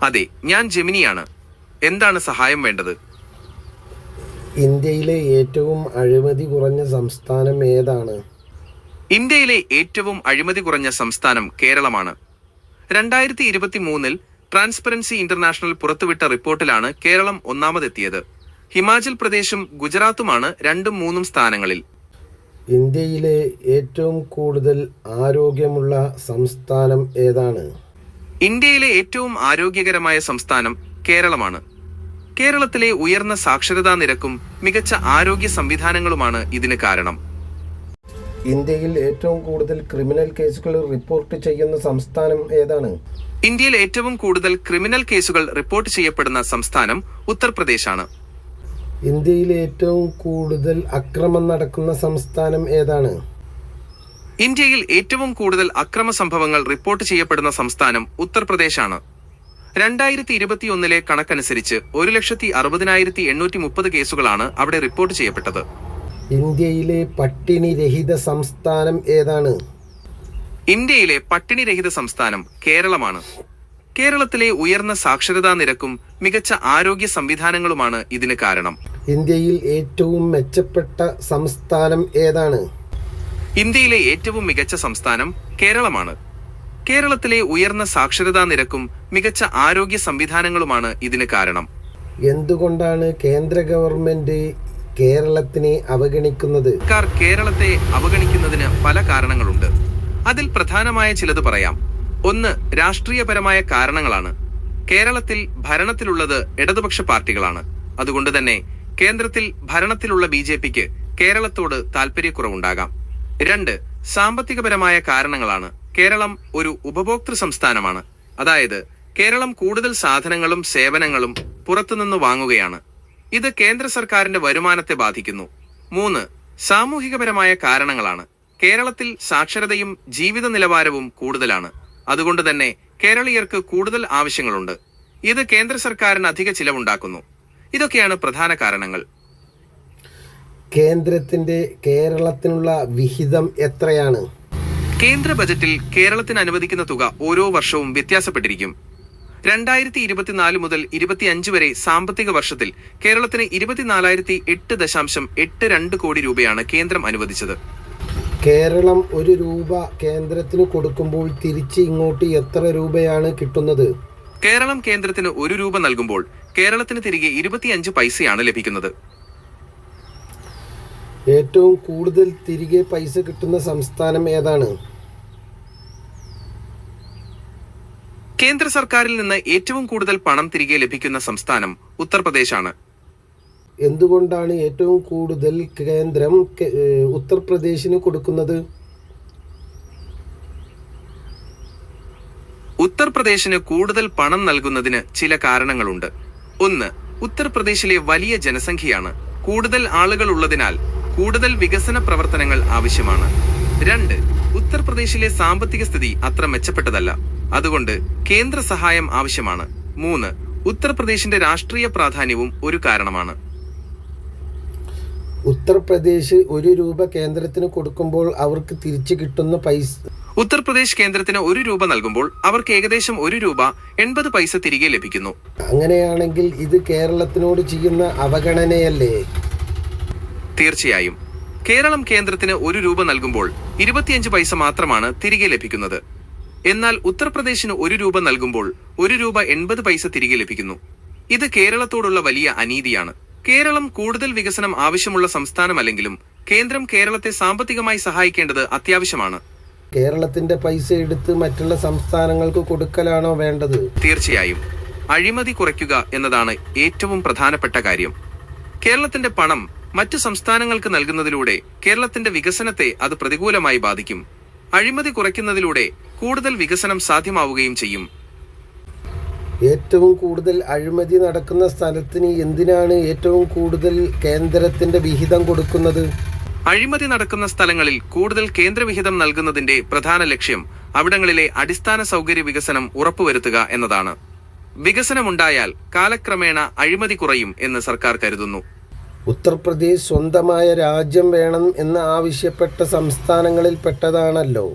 അതെ, ഞാൻ ജെമിനിയാണ്. എന്താണ് സഹായം വേണ്ടത്? ഇന്ത്യയിലെ ഏറ്റവും അഴിമതി കുറഞ്ഞ സംസ്ഥാനം ഏതാണ്? ഇന്ത്യയിലെ ഏറ്റവും അഴിമതി കുറഞ്ഞ സംസ്ഥാനം കേരളമാണ്. 2023 ട്രാൻസ്പെറൻസി ഇന്റർനാഷണൽ പുറത്തുവിട്ട റിപ്പോർട്ടിലാണ് കേരളം ഒന്നാമതെത്തിയത്. ഹിമാചൽ പ്രദേശും ഗുജറാത്തുമാണ് 2ഉം 3ഉം സ്ഥാനങ്ങളിൽ. ഇന്ത്യയിലെ ഏറ്റവും കൂടുതൽ ആരോഗ്യമുള്ള സംസ്ഥാനം ഏതാണ്? ഇന്ത്യയിലെ ഏറ്റവും ആരോഗ്യകരമായ സംസ്ഥാനം കേരളമാണ്. കേരളത്തിലെ ഉയർന്ന സാക്ഷരതാ നിരക്കും മികച്ച ആരോഗ്യ സംവിധാനങ്ങളുമാണ് ഇതിന് കാരണം. ഇന്ത്യയിൽ ഏറ്റവും കൂടുതൽ ക്രിമിനൽ കേസുകൾ റിപ്പോർട്ട് ചെയ്യുന്ന സംസ്ഥാനം ഏതാണ്? ഇന്ത്യയിൽ ഏറ്റവും കൂടുതൽ ക്രിമിനൽ കേസുകൾ റിപ്പോർട്ട് ചെയ്യപ്പെടുന്ന സംസ്ഥാനം ഉത്തർപ്രദേശാണ്. ഇന്ത്യയിൽ ഏറ്റവും കൂടുതൽ അക്രമം നടക്കുന്ന സംസ്ഥാനം ഏതാണ്? ഇന്ത്യയിൽ ഏറ്റവും കൂടുതൽ അക്രമ സംഭവങ്ങൾ റിപ്പോർട്ട് ചെയ്യപ്പെടുന്ന സംസ്ഥാനം ഉത്തർപ്രദേശാണ്. 2021 കണക്കനുസരിച്ച് 1,60,830 കേസുകളാണ് അവിടെ റിപ്പോർട്ട് ചെയ്യപ്പെട്ടത്. ഇന്ത്യയിലെ പട്ടിണി രഹിത സംസ്ഥാനം ഏതാണ്? ഇന്ത്യയിലെ പട്ടിണി രഹിത സംസ്ഥാനം കേരളമാണ്. കേരളത്തിലെ ഉയർന്ന സാക്ഷരതാ നിരക്കും മികച്ച ആരോഗ്യ സംവിധാനങ്ങളുമാണ് ഇതിന് കാരണം. ഇന്ത്യയിൽ ഏറ്റവും മെച്ചപ്പെട്ട സംസ്ഥാനം ഏതാണ്? ഇന്ത്യയിലെ ഏറ്റവും മികച്ച സംസ്ഥാനം കേരളമാണ്. കേരളത്തിലെ ഉയർന്ന സാക്ഷരതാ നിരക്കും മികച്ച ആരോഗ്യ സംവിധാനങ്ങളുമാണ് ഇതിന് കാരണം. എന്തുകൊണ്ടാണ് കേന്ദ്ര ഗവൺമെന്റ് കേരളത്തിനെ അവഗണിക്കുന്നത്? സർക്കാർ കേരളത്തെ അവഗണിക്കുന്നതിന് പല കാരണങ്ങളുണ്ട്. അതിൽ പ്രധാനമായ ചിലത് പറയാം. 1. രാഷ്ട്രീയപരമായ കാരണങ്ങളാണ്. കേരളത്തിൽ ഭരണത്തിലുള്ളത് ഇടതുപക്ഷ പാർട്ടികളാണ്. അതുകൊണ്ട് തന്നെ കേന്ദ്രത്തിൽ ഭരണത്തിലുള്ള BJPക്ക് കേരളത്തോട് താല്പര്യക്കുറവുണ്ടാകാം. 2. സാമ്പത്തികപരമായ കാരണങ്ങളാണ്. കേരളം ഒരു ഉപഭോക്തൃ സംസ്ഥാനമാണ്. അതായത് കേരളം കൂടുതൽ സാധനങ്ങളും സേവനങ്ങളും പുറത്തുനിന്ന് വാങ്ങുകയാണ്. ഇത് കേന്ദ്ര സർക്കാരിന്റെ വരുമാനത്തെ ബാധിക്കുന്നു. 3. സാമൂഹികപരമായ കാരണങ്ങളാണ്. കേരളത്തിൽ സാക്ഷരതയും ജീവിത നിലവാരവും കൂടുതലാണ്. അതുകൊണ്ട് തന്നെ കേരളീയർക്ക് കൂടുതൽ ആവശ്യങ്ങളുണ്ട്. ഇത് കേന്ദ്ര സർക്കാരിന് അധിക ചിലവുണ്ടാക്കുന്നു. ഇതൊക്കെയാണ് പ്രധാന കാരണങ്ങൾ. കേന്ദ്രത്തിന്റെ കേരളത്തിനുള്ള വിഹിതം എത്രയാണ്? കേന്ദ്ര ബജറ്റിൽ കേരളത്തിന് അനുവദിക്കുന്ന തുക ഓരോ വർഷവും വ്യത്യാസപ്പെട്ടിരിക്കും. 2024 മുതൽ 25 വരെ സാമ്പത്തിക വർഷത്തിൽ കേരളത്തിന് 24,008.82 കോടി രൂപയാണ് കേന്ദ്രം അനുവദിച്ചത്. കേരളം 1 രൂപ കേന്ദ്രത്തിന് കൊടുക്കുമ്പോൾ തിരിച്ച് ഇങ്ങോട്ട് എത്ര രൂപയാണ് കിട്ടുന്നത്? കേരളം കേന്ദ്രത്തിന് 1 രൂപ നൽകുമ്പോൾ കേരളത്തിന് തിരികെ 25 പൈസയാണ് ലഭിക്കുന്നത്. ഏറ്റവും കൂടുതൽ തിരികെ പൈസ കിട്ടുന്ന സംസ്ഥാനം ഏതാണ്? കേന്ദ്ര സർക്കാരിൽ നിന്ന് ഏറ്റവും കൂടുതൽ പണം തിരികെ ലഭിക്കുന്ന സംസ്ഥാനം ഉത്തർപ്രദേശാണ്. എന്തുകൊണ്ടാണ് ഏറ്റവും കൂടുതൽ കേന്ദ്രം ഉത്തർപ്രദേശിന് കൊടുക്കുന്നത്? ഉത്തർപ്രദേശിന് കൂടുതൽ പണം നൽകുന്നതിന് ചില കാരണങ്ങളുണ്ട്. 1. ഉത്തർപ്രദേശിലെ വലിയ ജനസംഖ്യയാണ്. കൂടുതൽ ആളുകൾ ഉള്ളതിനാൽ കൂടുതൽ വികസന പ്രവർത്തനങ്ങൾ ആവശ്യമാണ്. 2. ഉത്തർപ്രദേശിലെ സാമ്പത്തിക സ്ഥിതി അത്ര മെച്ചപ്പെട്ടതല്ല. അതുകൊണ്ട് കേന്ദ്ര സഹായം ആവശ്യമാണ്. 3. ഉത്തർപ്രദേശിന്റെ രാഷ്ട്രീയ പ്രാധാന്യവും ഒരു കാരണമാണ്. ഉത്തർപ്രദേശ് 1 രൂപ കേന്ദ്രത്തിന് കൊടുക്കുമ്പോൾ അവർക്ക് തിരിച്ചു കിട്ടുന്ന പൈസ. ഉത്തർപ്രദേശ് കേന്ദ്രത്തിന് 1 രൂപ നൽകുമ്പോൾ അവർക്ക് ഏകദേശം 1 രൂപ 80 പൈസ തിരികെ ലഭിക്കുന്നു. അങ്ങനെയാണെങ്കിൽ ഇത് കേരളത്തിനോട് ചെയ്യുന്ന അവഗണനയല്ലേ? തീർച്ചയായും. കേരളം കേന്ദ്രത്തിന് 1 രൂപ നൽകുമ്പോൾ 25 പൈസ മാത്രമാണ് തിരികെ ലഭിക്കുന്നത്. എന്നാൽ ഉത്തർപ്രദേശിന് 1 രൂപ നൽകുമ്പോൾ 1 രൂപ 80 പൈസ തിരികെ ലഭിക്കുന്നു. ഇത് കേരളത്തോടുള്ള വലിയ അനീതിയാണ്. കേരളം കൂടുതൽ വികസനം ആവശ്യമുള്ള സംസ്ഥാനമല്ലെങ്കിലും കേന്ദ്രം കേരളത്തെ സാമ്പത്തികമായി സഹായിക്കേണ്ടത് അത്യാവശ്യമാണ്. കേരളത്തിന്റെ പൈസ എടുത്ത് മറ്റുള്ള സംസ്ഥാനങ്ങൾക്ക് കൊടുക്കലാണോ വേണ്ടത്? തീർച്ചയായും. അഴിമതി കുറയ്ക്കുക എന്നതാണ് ഏറ്റവും പ്രധാനപ്പെട്ട കാര്യം. കേരളത്തിന്റെ പണം മറ്റു സംസ്ഥാനങ്ങൾക്ക് നൽകുന്നതിലൂടെ കേരളത്തിന്റെ വികസനത്തെ അത് പ്രതികൂലമായി ബാധിക്കും. അഴിമതി കുറയ്ക്കുന്നതിലൂടെ കൂടുതൽ വികസനം സാധ്യമാവുകയും ചെയ്യും. ഏറ്റവും കൂടുതൽ അഴിമതി നടക്കുന്ന സ്ഥലത്തിന് എന്തിനാണ് ഏറ്റവും കൂടുതൽ കേന്ദ്രത്തിന്റെ വിഹിതം കൊടുക്കുന്നത്? അഴിമതി നടക്കുന്ന സ്ഥലങ്ങളിൽ കൂടുതൽ കേന്ദ്രവിഹിതം നൽകുന്നതിന്റെ പ്രധാന ലക്ഷ്യം അവിടങ്ങളിലെ അടിസ്ഥാന സൗകര്യ വികസനം ഉറപ്പുവരുത്തുക എന്നതാണ്. വികസനമുണ്ടായാൽ കാലക്രമേണ അഴിമതി കുറയും എന്ന് സർക്കാർ കരുതുന്നു. ഉത്തർപ്രദേശ് സ്വന്തമായ രാജ്യം വേണം എന്ന് ആവശ്യപ്പെട്ട സംസ്ഥാനങ്ങളിൽ പെട്ടതാണല്ലോ.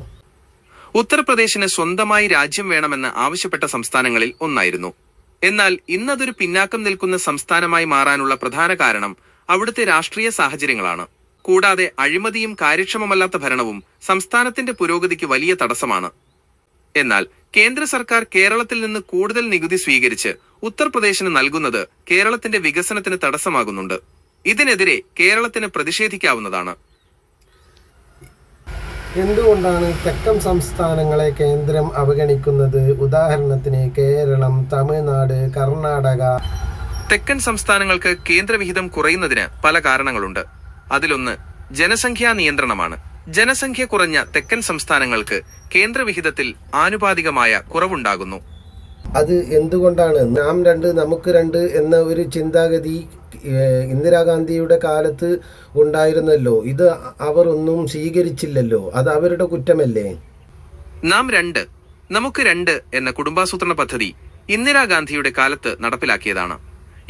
ഉത്തർപ്രദേശിന് സ്വന്തമായി രാജ്യം വേണമെന്ന് ആവശ്യപ്പെട്ട സംസ്ഥാനങ്ങളിൽ ഒന്നായിരുന്നു. എന്നാൽ ഇന്നതൊരു പിന്നാക്കം നിൽക്കുന്ന സംസ്ഥാനമായി മാറാനുള്ള പ്രധാന കാരണം അവിടുത്തെ രാഷ്ട്രീയ സാഹചര്യങ്ങളാണ്. കൂടാതെ അഴിമതിയും കാര്യക്ഷമമല്ലാത്ത ഭരണവും സംസ്ഥാനത്തിന്റെ പുരോഗതിക്ക് വലിയ തടസ്സമാണ്. എന്നാൽ കേന്ദ്ര സർക്കാർ കേരളത്തിൽ നിന്ന് കൂടുതൽ നികുതി സ്വീകരിച്ച് ഉത്തർപ്രദേശിന് നൽകുന്നത് കേരളത്തിന്റെ വികസനത്തിന് തടസ്സമാകുന്നുണ്ട്. ഇതിനെതിരെ കേരളത്തിന് പ്രതിഷേധിക്കാവുന്നതാണ്. എന്തുകൊണ്ടാണ് തെക്കൻ സംസ്ഥാനങ്ങളെ കേന്ദ്രം അവഗണിക്കുന്നത്? ഉദാഹരണത്തിന് കേരളം, തമിഴ്നാട്, കർണാടക. തെക്കൻ സംസ്ഥാനങ്ങൾക്ക് കേന്ദ്രവിഹിതം കുറയുന്നതിന് പല കാരണങ്ങളുണ്ട്. അതിലൊന്ന് ജനസംഖ്യാ നിയന്ത്രണമാണ്. ജനസംഖ്യ കുറഞ്ഞ തെക്കൻ സംസ്ഥാനങ്ങൾക്ക് കേന്ദ്രവിഹിതത്തിൽ ആനുപാതികമായ കുറവുണ്ടാകുന്നു. അത് എന്തുകൊണ്ടാണ്? നാം രണ്ട് നമുക്ക് രണ്ട് എന്ന ഒരു ചിന്താഗതി ഇന്ദിരാഗാന്ധിയുടെ കാലത്ത് ഉണ്ടായിരുന്നല്ലോ. ഇത് അവർ ഒന്നും സ്വീകരിച്ചില്ലല്ലോ. അത് അവരുടെ കുറ്റമല്ലേ? നാം രണ്ട് നമുക്ക് രണ്ട് എന്ന കുടുംബാസൂത്രണ പദ്ധതി ഇന്ദിരാഗാന്ധിയുടെ കാലത്ത് നടപ്പിലാക്കിയതാണ്.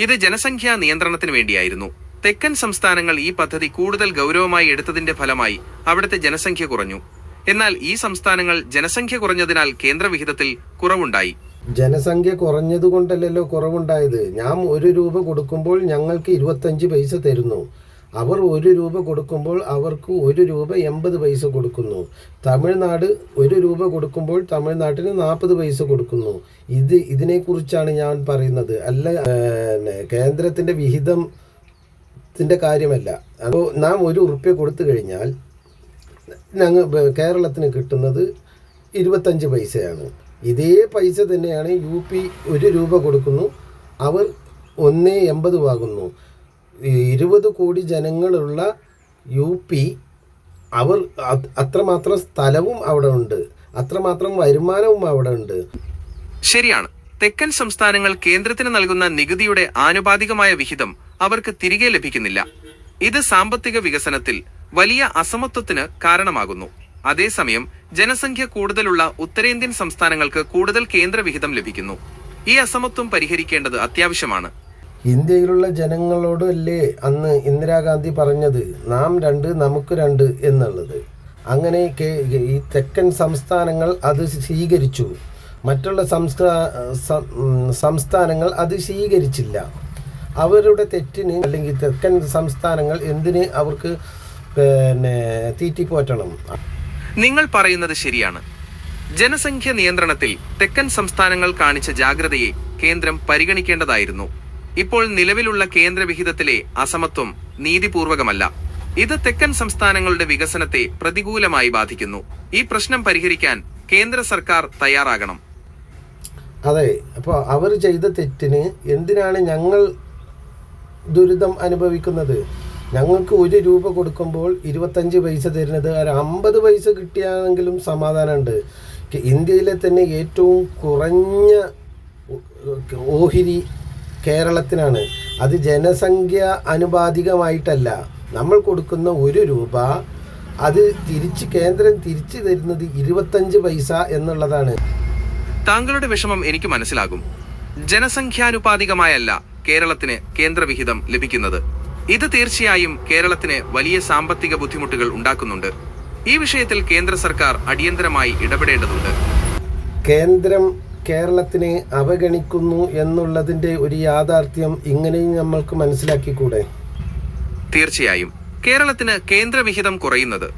ഇത് ജനസംഖ്യാ നിയന്ത്രണത്തിന് വേണ്ടിയായിരുന്നു. തെക്കൻ സംസ്ഥാനങ്ങൾ ഈ പദ്ധതി കൂടുതൽ ഗൗരവമായി എടുത്തതിന്റെ ഫലമായി അവിടുത്തെ ജനസംഖ്യ കുറഞ്ഞു. എന്നാൽ ഈ സംസ്ഥാനങ്ങൾ ജനസംഖ്യ കുറഞ്ഞതിനാൽ കേന്ദ്രവിഹിതത്തിൽ കുറവുണ്ടായി. ജനസംഖ്യ കുറഞ്ഞതുകൊണ്ടല്ലോ കുറവുണ്ടായത്. ഞാൻ 1 രൂപ കൊടുക്കുമ്പോൾ ഞങ്ങൾക്ക് 25 പൈസ തരുന്നു. അവർ 1 രൂപ കൊടുക്കുമ്പോൾ അവർക്ക് 1 രൂപ 80 പൈസ കൊടുക്കുന്നു. തമിഴ്നാട് 1 രൂപ കൊടുക്കുമ്പോൾ തമിഴ്നാട്ടിന് 40 പൈസ കൊടുക്കുന്നു. ഇതിനെക്കുറിച്ചാണ് ഞാൻ പറയുന്നത്. അല്ല കേന്ദ്രത്തിൻ്റെ വിഹിതത്തിൻ്റെ കാര്യമല്ല. അപ്പോൾ നാം 1 ഉറുപ്പ്യ കൊടുത്തു കഴിഞ്ഞാൽ കേരളത്തിന് കിട്ടുന്നത് 25 പൈസയാണ്. ഇതേ പൈസ തന്നെയാണ് UP 1 രൂപ കൊടുക്കുന്നു, അവർ 1.80 വാങ്ങുന്നു. 20 കോടി ജനങ്ങളുള്ള UP അവർ അത്രമാത്രം സ്ഥലവും അവിടെ ഉണ്ട്, അത്രമാത്രം വരുമാനവും അവിടെ ഉണ്ട്. ശരിയാണ്. തെക്കൻ സംസ്ഥാനങ്ങൾ കേന്ദ്രത്തിന് നൽകുന്ന നികുതിയുടെ ആനുപാതികമായ വിഹിതം അവർക്ക് തിരികെ ലഭിക്കുന്നില്ല. ഇത് സാമ്പത്തിക വികസനത്തിൽ വലിയ അസമത്വത്തിന് കാരണമാകുന്നു. അതേസമയം ജനസംഖ്യ കൂടുതലുള്ള ഉത്തരേന്ത്യൻ സംസ്ഥാനങ്ങൾക്ക് കൂടുതൽ കേന്ദ്രവിഹിതം ലഭിക്കുന്നു. ഈ അസമത്വം പരിഹരിക്കേണ്ടത് അത്യാവശ്യമാണ്. ഇന്ത്യയിലുള്ള ജനങ്ങളോട് അല്ലേ അന്ന് ഇന്ദിരാഗാന്ധി പറഞ്ഞത് നാം രണ്ട് നമുക്ക് രണ്ട് എന്നുള്ളത്? അങ്ങനെ ഈ തെക്കൻ സംസ്ഥാനങ്ങൾ അത് സ്വീകരിച്ചു, മറ്റുള്ള സംസ്ഥാനങ്ങൾ അത് സ്വീകരിച്ചില്ല. അവരുടെ തെറ്റിന് അല്ലെങ്കിൽ തെക്കൻ സംസ്ഥാനങ്ങൾ എന്തിന് അവർക്ക് തീറ്റിപ്പോറ്റണം? നിങ്ങൾ പറയുന്നത് ശരിയാണ്. ജനസംഖ്യ നിയന്ത്രണത്തിൽ തെക്കൻ സംസ്ഥാനങ്ങൾ കാണിച്ച ജാഗ്രതയെ കേന്ദ്രം പരിഗണിക്കേണ്ടതായിരുന്നു. ഇപ്പോൾ നിലവിലുള്ള കേന്ദ്രവിഹിതത്തിലെ അസമത്വം നീതിപൂർവകമല്ല. ഇത് തെക്കൻ സംസ്ഥാനങ്ങളുടെ വികസനത്തെ പ്രതികൂലമായി ബാധിക്കുന്നു. ഈ പ്രശ്നം പരിഹരിക്കാൻ കേന്ദ്ര സർക്കാർ തയ്യാറാകണം. അതെ, അപ്പോൾ അവർ ചെയ്ത തെറ്റിന് എന്തിനാണ് ഞങ്ങൾ ദുരിതം അനുഭവിക്കുന്നത്? ഞങ്ങൾക്ക് 1 രൂപ കൊടുക്കുമ്പോൾ 25 പൈസ തരുന്നത് 50 പൈസ കിട്ടിയാണെങ്കിലും സമാധാനമുണ്ട്. ഇന്ത്യയിലെ തന്നെ ഏറ്റവും കുറഞ്ഞ ഓഹരി കേരളത്തിനാണ്. അത് ജനസംഖ്യ അനുപാതികമായിട്ടല്ല. നമ്മൾ കൊടുക്കുന്ന 1 രൂപ അത് കേന്ദ്രം തിരിച്ചു തരുന്നത് 25 പൈസ എന്നുള്ളതാണ്. താങ്കളുടെ വിഷമം എനിക്ക് മനസ്സിലാകും. ജനസംഖ്യാനുപാതികമായല്ല കേരളത്തിന് കേന്ദ്രവിഹിതം ലഭിക്കുന്നത്. ഇത് തീർച്ചയായും കേരളത്തിന് വലിയ സാമ്പത്തിക ബുദ്ധിമുട്ടുകൾ ഉണ്ടാക്കുന്നുണ്ട്. ഈ വിഷയത്തിൽ കേന്ദ്ര സർക്കാർ അടിയന്തരമായി ഇടപെടേണ്ടതുണ്ട്. കേന്ദ്രം കേരളത്തിനെ അവഗണിക്കുന്നു എന്നുള്ളതിൻ്റെ ഒരു യാഥാർത്ഥ്യം ഇങ്ങനെയും നമ്മൾക്ക് മനസ്സിലാക്കിക്കൂടെ? തീർച്ചയായും കേരളത്തിന് കേന്ദ്രവിഹിതം കുറയുന്നത്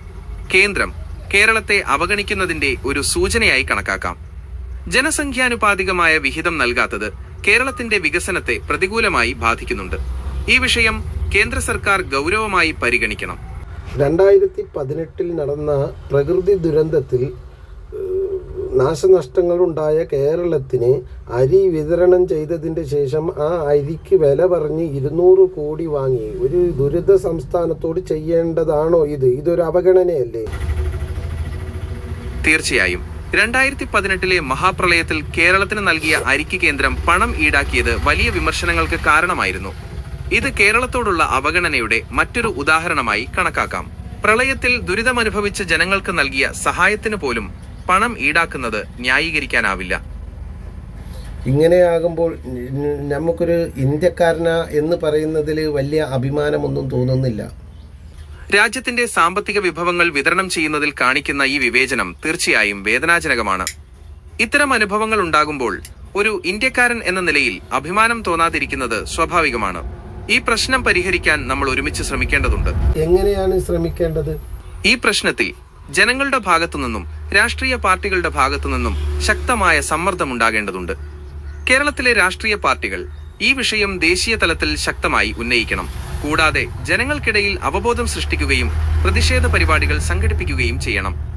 കേന്ദ്രം കേരളത്തെ അവഗണിക്കുന്നതിന്റെ ഒരു സൂചനയായി കണക്കാക്കാം. ജനസംഖ്യാനുപാതികമായ വിഹിതം നൽകാത്തത് കേരളത്തിന്റെ വികസനത്തെ പ്രതികൂലമായി ബാധിക്കുന്നുണ്ട്. ഈ വിഷയം കേന്ദ്ര സർക്കാർ ഗൗരവമായി പരിഗണിക്കണം. 2018 നടന്ന പ്രകൃതി ദുരന്തത്തിൽ നാശനഷ്ടങ്ങളുണ്ടായ കേരളത്തിന് അരി വിതരണം ചെയ്തതിൻ്റെ ശേഷം ആ അരിക്ക് വില പറഞ്ഞ് 200 കോടി വാങ്ങി ഒരു ദുരിത സംസ്ഥാനത്തോട് ചെയ്യേണ്ടതാണോ ഇത്? ഇതൊരു അവഗണനയല്ലേ? തീർച്ചയായും 2018 മഹാപ്രളയത്തിൽ കേരളത്തിന് നൽകിയ അരിക്ക് കേന്ദ്രം പണം ഈടാക്കിയത് വലിയ വിമർശനങ്ങൾക്ക് കാരണമായിരുന്നു. ഇത് കേരളത്തോടുള്ള അവഗണനയുടെ മറ്റൊരു ഉദാഹരണമായി കണക്കാക്കാം. പ്രളയത്തിൽ ദുരിതമനുഭവിച്ച ജനങ്ങൾക്ക് നൽകിയ സഹായത്തിന് പോലും പണം ഈടാക്കുന്നത് ന്യായീകരിക്കാനാവില്ല. ഇങ്ങനെയാകുമ്പോൾ നമുക്കൊരു ഇന്ത്യക്കാരനാ എന്ന് പറയുന്നതിൽ വലിയ അഭിമാനമൊന്നും തോന്നുന്നില്ല. രാജ്യത്തിന്റെ സാമ്പത്തിക വിഭവങ്ങൾ വിതരണം ചെയ്യുന്നതിൽ കാണിക്കുന്ന ഈ വിവേചനം തീർച്ചയായും വേദനാജനകമാണ്. ഇത്തരം അനുഭവങ്ങൾ ഉണ്ടാകുമ്പോൾ ഒരു ഇന്ത്യക്കാരൻ എന്ന നിലയിൽ അഭിമാനം തോന്നാതിരിക്കുന്നത് സ്വാഭാവികമാണ്. ഈ പ്രശ്നം പരിഹരിക്കാൻ നമ്മൾ ഒരുമിച്ച് ശ്രമിക്കേണ്ടതുണ്ട്. എങ്ങനെയാണ് ശ്രമിക്കേണ്ടത്? ഈ പ്രശ്നത്തിൽ ജനങ്ങളുടെ ഭാഗത്തുനിന്നും രാഷ്ട്രീയ പാർട്ടികളുടെ ഭാഗത്തുനിന്നും ശക്തമായ സമ്മർദ്ദമുണ്ടാകേണ്ടതുണ്ട്. കേരളത്തിലെ രാഷ്ട്രീയ പാർട്ടികൾ ഈ വിഷയം ദേശീയ തലത്തിൽ ശക്തമായി ഉന്നയിക്കണം. കൂടാതെ ജനങ്ങൾക്കിടയിൽ അവബോധം സൃഷ്ടിക്കുകയും പ്രതിഷേധ പരിപാടികൾ സംഘടിപ്പിക്കുകയും ചെയ്യണം.